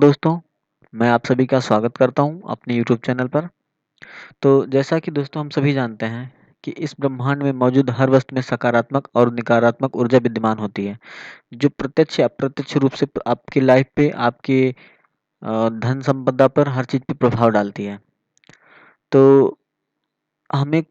दोस्तों, मैं आप सभी का स्वागत करता हूँ अपने यूट्यूब चैनल पर। तो जैसा कि दोस्तों हम सभी जानते हैं कि इस ब्रह्मांड में मौजूद हर वस्तु में सकारात्मक और नकारात्मक ऊर्जा विद्यमान होती है, जो प्रत्यक्ष या अप्रत्यक्ष रूप से आपकी लाइफ पे, आपके धन संपदा पर, हर चीज़ पे प्रभाव डालती है। तो हमें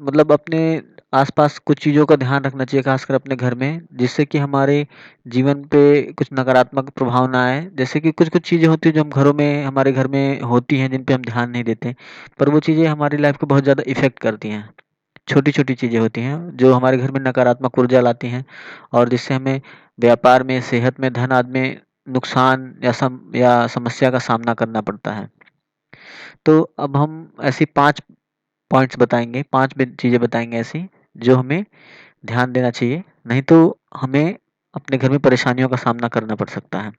मतलब अपने आस-पास कुछ चीज़ों का ध्यान रखना चाहिए, खासकर अपने घर में, जिससे कि हमारे जीवन पे कुछ नकारात्मक प्रभाव ना आए। जैसे कि कुछ-कुछ चीज़ें होती हैं जो हम घरों में हमारे घर में होती हैं, जिन पे हम ध्यान नहीं देते, पर वो चीज़ें हमारी लाइफ़ को बहुत ज़्यादा इफ़ेक्ट करती हैं। छोटी-छोटी चीज़ें होती हैं, जो हमारे घर में नकारात्मक ऊर्जा लाती हैं और जिससे हमें व्यापार में, सेहत में, धन आदि में नुकसान या समस्या का सामना करना पड़ता है। तो अब हम ऐसी 5 पॉइंट्स बताएँगे, 5 चीज़ें बताएँगे ऐसी, जो हमें ध्यान देना चाहिए, नहीं तो हमें अपने घर में परेशानियों का सामना करना पड़ सकता है।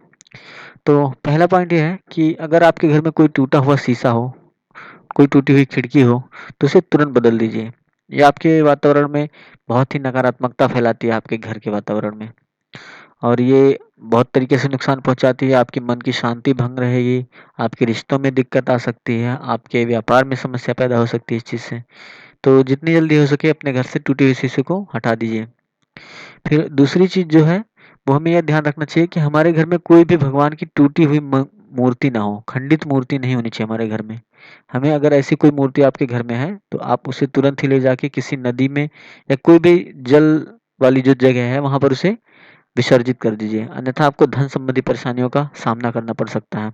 तो पहला पॉइंट ये है कि अगर आपके घर में कोई टूटा हुआ शीशा हो, कोई टूटी हुई खिड़की हो, तो उसे तुरंत बदल दीजिए। ये आपके वातावरण में बहुत ही नकारात्मकता फैलाती है, आपके घर के वातावरण में, और ये बहुत तरीके से नुकसान पहुँचाती है। आपके मन की शांति भंग रहेगी, आपके रिश्तों में दिक्कत आ सकती है, आपके व्यापार में समस्या पैदा हो सकती है इस चीज़ से। तो जितनी जल्दी हो सके अपने घर से टूटे हुए शीशे को हटा दीजिए। फिर दूसरी चीज़ जो है, वो हमें यह ध्यान रखना चाहिए कि हमारे घर में कोई भी भगवान की टूटी हुई मूर्ति ना हो, खंडित मूर्ति नहीं होनी चाहिए हमारे घर में। हमें अगर ऐसी कोई मूर्ति आपके घर में है, तो आप उसे तुरंत ही ले जाके किसी नदी में या कोई भी जल वाली जो जगह है, वहाँ पर उसे विसर्जित कर दीजिए, अन्यथा आपको धन संबंधी परेशानियों का सामना करना पड़ सकता है।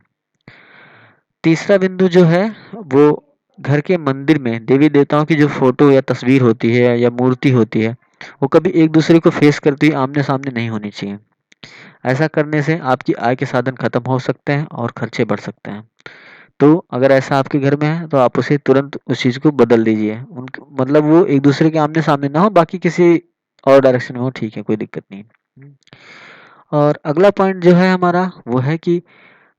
तीसरा बिंदु जो है, वो घर के मंदिर में देवी-देवताओं की जो फ़ोटो या तस्वीर होती है या मूर्ति होती है, वो कभी एक-दूसरे को फेस करती हुई आमने-सामने नहीं होनी चाहिए। ऐसा करने से आपकी आय के साधन खत्म हो सकते हैं और खर्चे बढ़ सकते हैं। तो अगर ऐसा आपके घर में है, तो आप उसे तुरंत उस चीज़ को बदल दीजिए। उनक मतलब वो एक-दूसरे के आमने-सामने ना हो, बाकी किसी और डायरेक्शन में हो, ठीक है, कोई दिक्कत नहीं। हुँ। और अगला पॉइंट जो है हमारा, वो है कि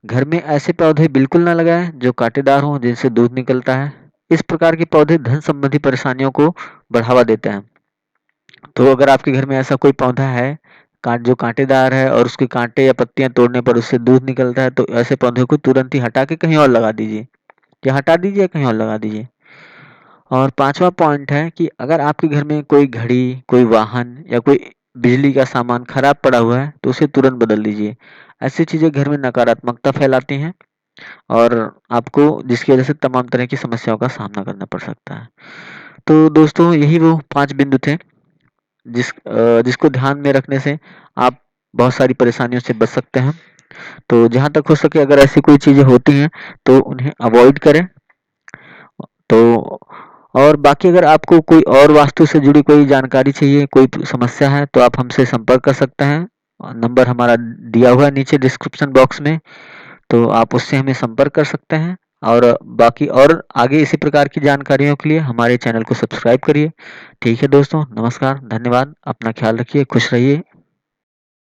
घर में ऐसे पौधे बिल्कुल ना लगाएँ जो कांटेदार हों, जिनसे दूध निकलता है। इस प्रकार के पौधे धन संबंधी परेशानियों को बढ़ावा देते हैं। तो अगर आपके घर में ऐसा कोई पौधा है, जो कांटेदार है और उसके कांटे या पत्तियाँ तोड़ने पर उससे दूध निकलता है, तो ऐसे पौधे को तुरंत ही हटा के कहीं और लगा दीजिए। या हटा दीजिए या कहीं और लगा दीजिए। और 5वाँ पॉइंट है कि अगर आपके घर में कोई घड़ी, कोई वाहन या कोई बिजली का सामान खराब पड़ा हुआ है, तो उसे तुरंत बदल दीजिए। ऐसी चीज़ें घर में नकारात्मकता फैलाती हैं और आपको जिसकी वजह से तमाम तरह की समस्याओं का सामना करना पड़ सकता है। तो दोस्तों, यही वो 5 बिंदु थे जिसको ध्यान में रखने से आप बहुत सारी परेशानियों से बच सकते हैं। तो जहाँ तक हो सके, अगर ऐसी कोई चीज़ें होती हैं तो उन्हें अवॉइड करें। तो और बाकी अगर आपको कोई और वास्तु से जुड़ी कोई जानकारी चाहिए, कोई समस्या है, तो आप हमसे संपर्क कर सकते हैं। नंबर हमारा दिया हुआ है नीचे डिस्क्रिप्शन बॉक्स में, तो आप उससे हमें संपर्क कर सकते हैं। और बाकी और आगे इसी प्रकार की जानकारियों के लिए हमारे चैनल को सब्सक्राइब करिए। ठीक है दोस्तों, नमस्कार, धन्यवाद, अपना ख्याल रखिए, खुश रहिए।